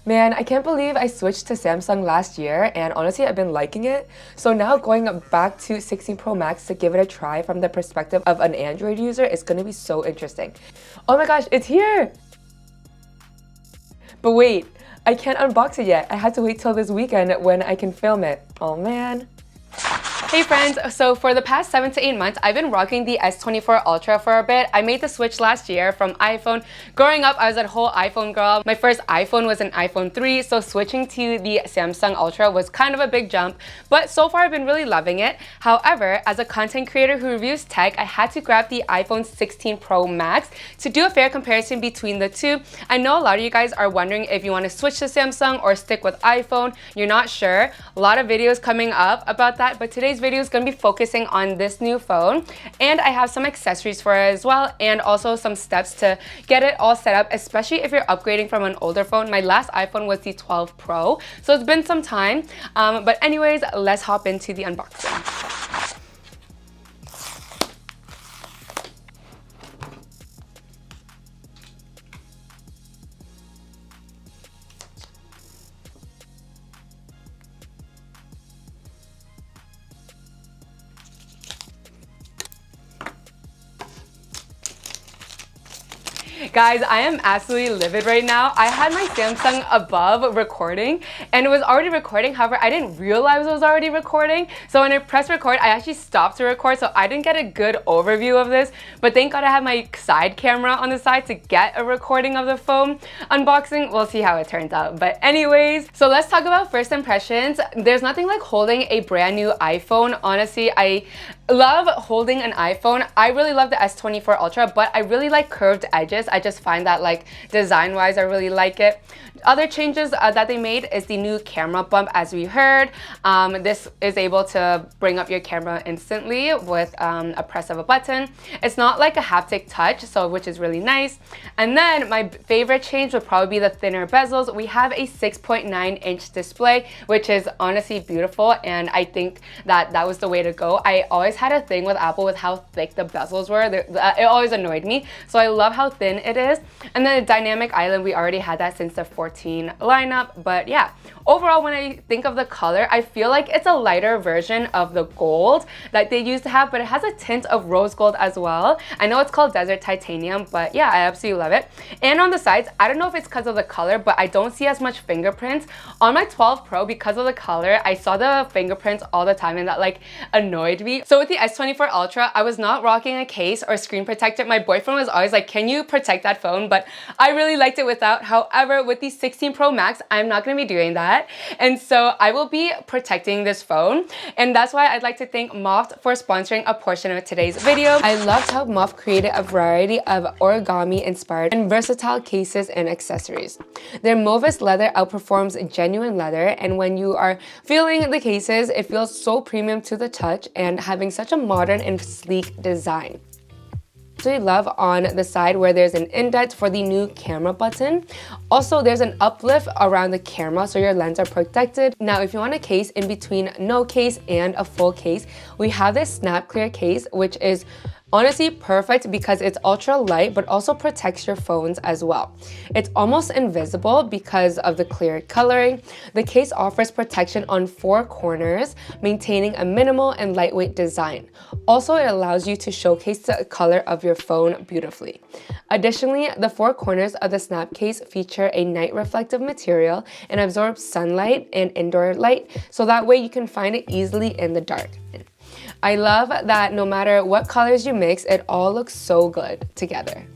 Man, I can't believe I switched to Samsung last year, and honestly, I've been liking it. So now going back to 16 Pro Max to give it a try from the perspective of an Android user is gonna be so interesting. Oh my gosh, it's here! But wait, I can't unbox it yet. I had to wait till this weekend when I can film it. Oh man. Hey friends, so for the past 7 to 8 months, I've been rocking the S24 Ultra for a bit. I made the switch last year from iPhone. Growing up, I was a whole iPhone girl. My first iPhone was an iPhone 3, so switching to the Samsung Ultra was kind of a big jump, but so far I've been really loving it. However, as a content creator who reviews tech, I had to grab the iPhone 16 Pro Max to do a fair comparison between the two. I know a lot of you guys are wondering if you want to switch to Samsung or stick with iPhone. You're not sure. A lot of videos coming up about that, but today's video is going to be focusing on this new phone, and I have some accessories for it as well, and also some steps to get it all set up, especially if you're upgrading from an older phone. My last iPhone was the 12 Pro, so it's been some time, but anyways, let's hop into the unboxing. Guys, I am absolutely livid right now. I had my Samsung above recording and it was already recording. However, I didn't realize it was already recording. So when I pressed record, I actually stopped to record. So I didn't get a good overview of this, but thank God I have my side camera on the side to get a recording of the phone unboxing. We'll see how it turns out. But anyways, so let's talk about first impressions. There's nothing like holding a brand new iPhone. Honestly, I love holding an iPhone. I really love the S24 Ultra, but I really like curved edges. I just find that like design-wise, I really like it. Other changes that they made is the new camera bump, as we heard. This is able to bring up your camera instantly with a press of a button. It's not like a haptic touch, so which is really nice. And then my favorite change would probably be the thinner bezels. We have a 6.9-inch display, which is honestly beautiful, and I think that that was the way to go. I always had a thing with Apple with how thick the bezels were. It always annoyed me, so I love how thin it is. And then the dynamic island, we already had that since the 14 lineup, but yeah, overall, when I think of the color, I feel like it's a lighter version of the gold that they used to have, but it has a tint of rose gold as well. I know it's called Desert Titanium, but yeah, I absolutely love it. And on the sides, I don't know if it's because of the color, but I don't see as much fingerprints. On my 12 Pro, because of the color, I saw the fingerprints all the time, and that like annoyed me. So with the S24 Ultra, I was not rocking a case or screen protector. My boyfriend was always like, can you protect that phone? But I really liked it without. However, with the 16 Pro Max, I'm not going to be doing that. And so I will be protecting this phone. And that's why I'd like to thank MOFT for sponsoring a portion of today's video. I loved how MOFT created a variety of origami inspired and versatile cases and accessories. Their Movis leather outperforms genuine leather, and when you are feeling the cases, it feels so premium to the touch and having such a modern and sleek design. So I love on the side where there's an indent for the new camera button. Also, there's an uplift around the camera so your lenses are protected. Now, if you want a case in between no case and a full case, we have this snap clear case, which is honestly perfect because it's ultra light but also protects your phones as well. It's almost invisible because of the clear coloring. The case offers protection on 4 corners, maintaining a minimal and lightweight design. Also, it allows you to showcase the color of your phone beautifully. Additionally, the 4 corners of the snap case feature a night reflective material and absorbs sunlight and indoor light, so that way you can find it easily in the dark. I love that no matter what colors you mix, it all looks so good together.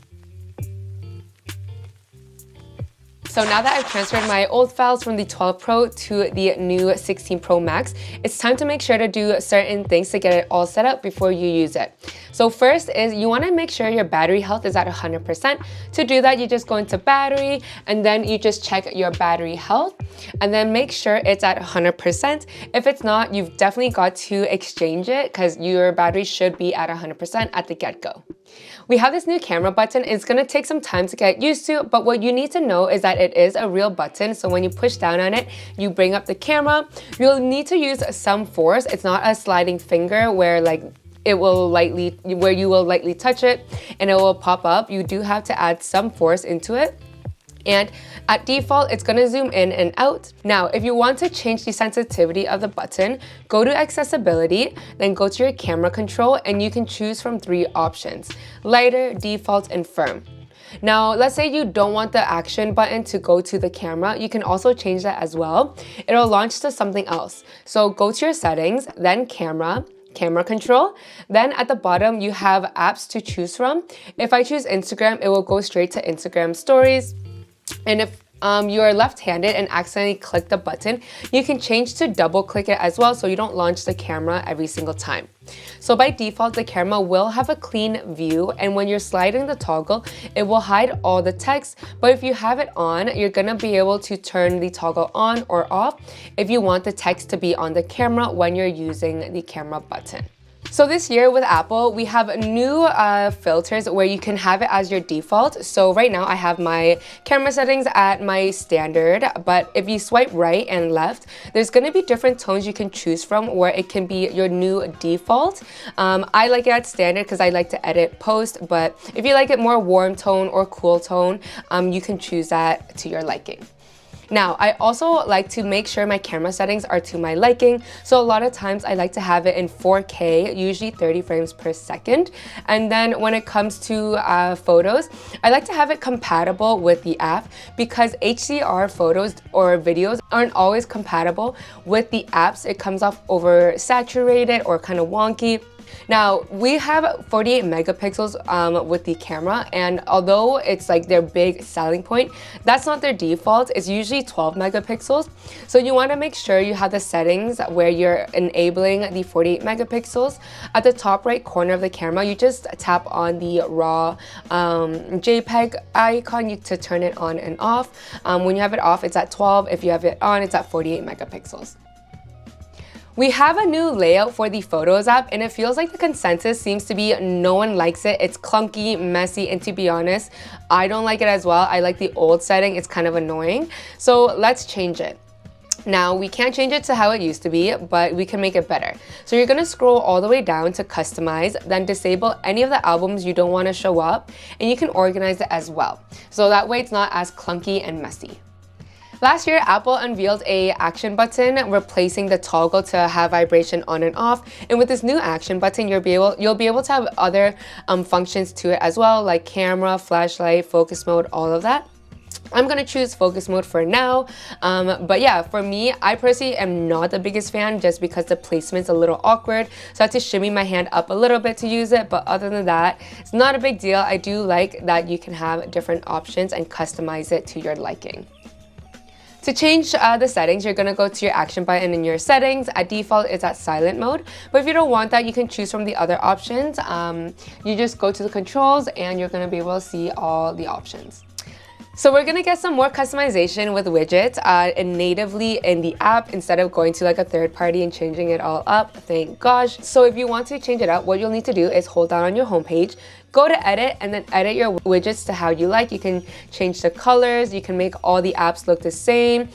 So now that I've transferred my old files from the 12 Pro to the new 16 Pro Max, it's time to make sure to do certain things to get it all set up before you use it. So first is you want to make sure your battery health is at 100%. To do that, you just go into battery and then you just check your battery health and then make sure it's at 100%. If it's not, you've definitely got to exchange it because your battery should be at 100% at the get-go. We have this new camera button. It's going to take some time to get used to, but what you need to know is that it is a real button. So when you push down on it, you bring up the camera. You'll need to use some force. It's not a sliding finger where you will lightly touch it and it will pop up. You do have to add some force into it. And at default, it's gonna zoom in and out. Now, if you want to change the sensitivity of the button, go to accessibility, then go to your camera control, and you can choose from 3 options: lighter, default, and firm. Now, let's say you don't want the action button to go to the camera, you can also change that as well. It'll launch to something else. So go to your settings, then camera control. Then at the bottom, you have apps to choose from. If I choose Instagram, it will go straight to Instagram stories. And if you are left-handed and accidentally click the button, you can change to double click it as well so you don't launch the camera every single time. So by default, the camera will have a clean view, and when you're sliding the toggle, it will hide all the text. But if you have it on, you're gonna be able to turn the toggle on or off if you want the text to be on the camera when you're using the camera button. So this year with Apple, we have new filters where you can have it as your default. So right now I have my camera settings at my standard, but if you swipe right and left, there's gonna be different tones you can choose from where it can be your new default. I like it at standard because I like to edit post, but if you like it more warm tone or cool tone, you can choose that to your liking. Now, I also like to make sure my camera settings are to my liking. So a lot of times I like to have it in 4K, usually 30 frames per second. And then when it comes to photos, I like to have it compatible with the app because HDR photos or videos aren't always compatible with the apps. It comes off oversaturated or kind of wonky. Now, we have 48 megapixels with the camera, and although it's like their big selling point, that's not their default. It's usually 12 megapixels. So you want to make sure you have the settings where you're enabling the 48 megapixels. At the top right corner of the camera, you just tap on the raw JPEG icon to turn it on and off. When you have it off, it's at 12. If you have it on, it's at 48 megapixels. We have a new layout for the Photos app, and it feels like the consensus seems to be no one likes it. It's clunky, messy, and to be honest, I don't like it as well. I like the old setting. It's kind of annoying. So let's change it. Now, we can't change it to how it used to be, but we can make it better. So you're gonna scroll all the way down to customize, then disable any of the albums you don't want to show up, and you can organize it as well. So that way it's not as clunky and messy. Last year, Apple unveiled a action button replacing the toggle to have vibration on and off. And with this new action button, you'll be able to have other functions to it as well, like camera, flashlight, focus mode, all of that. I'm gonna choose focus mode for now. But yeah, for me, I personally am not the biggest fan just because the placement's a little awkward. So I have to shimmy my hand up a little bit to use it. But other than that, it's not a big deal. I do like that you can have different options and customize it to your liking. To change the settings, you're gonna go to your action button in your settings. At default, it's at silent mode. But if you don't want that, you can choose from the other options. You just go to the controls and you're gonna be able to see all the options. So we're gonna get some more customization with widgets and natively in the app instead of going to like a third party and changing it all up, thank gosh. So if you want to change it up, what you'll need to do is hold down on your homepage, go to edit, and then edit your widgets to how you like. You can change the colors, you can make all the apps look the same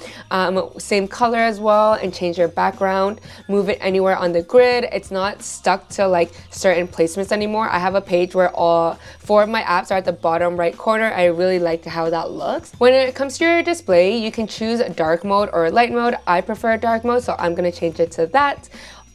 color as well, and change your background, move it anywhere on the grid. It's not stuck to like certain placements anymore. I have a page where all 4 of my apps are at the bottom right corner. I really like how that looks. When it comes to your display, you can choose dark mode or light mode. I prefer dark mode, so I'm gonna change it to that.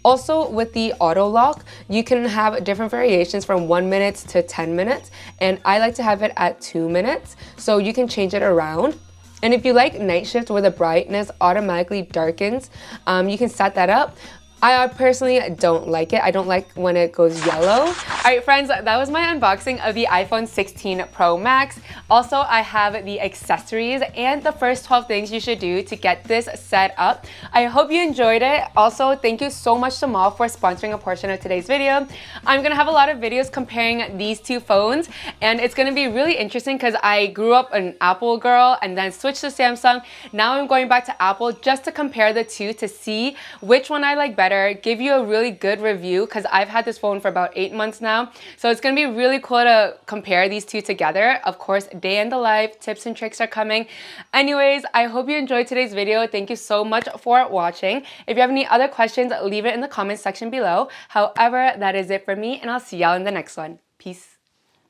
Also, with the auto lock, you can have different variations from 1 minute to 10 minutes, and I like to have it at 2 minutes, so you can change it around. And if you like night shift where the brightness automatically darkens, you can set that up. I personally don't like it. I don't like when it goes yellow. All right, friends, that was my unboxing of the iPhone 16 Pro Max. Also, I have the accessories and the first 12 things you should do to get this set up. I hope you enjoyed it. Also, thank you so much to MOFT for sponsoring a portion of today's video. I'm gonna have a lot of videos comparing these two phones, and it's gonna be really interesting because I grew up an Apple girl and then switched to Samsung. Now I'm going back to Apple just to compare the two to see which one I like better, give you a really good review because I've had this phone for about 8 months now. So it's gonna be really cool to compare these two together. Of course, day in the life, tips and tricks are coming. Anyways, I hope you enjoyed today's video. Thank you so much for watching. If you have any other questions, leave it in the comments section below. However, that is it for me, and I'll see y'all in the next one. Peace.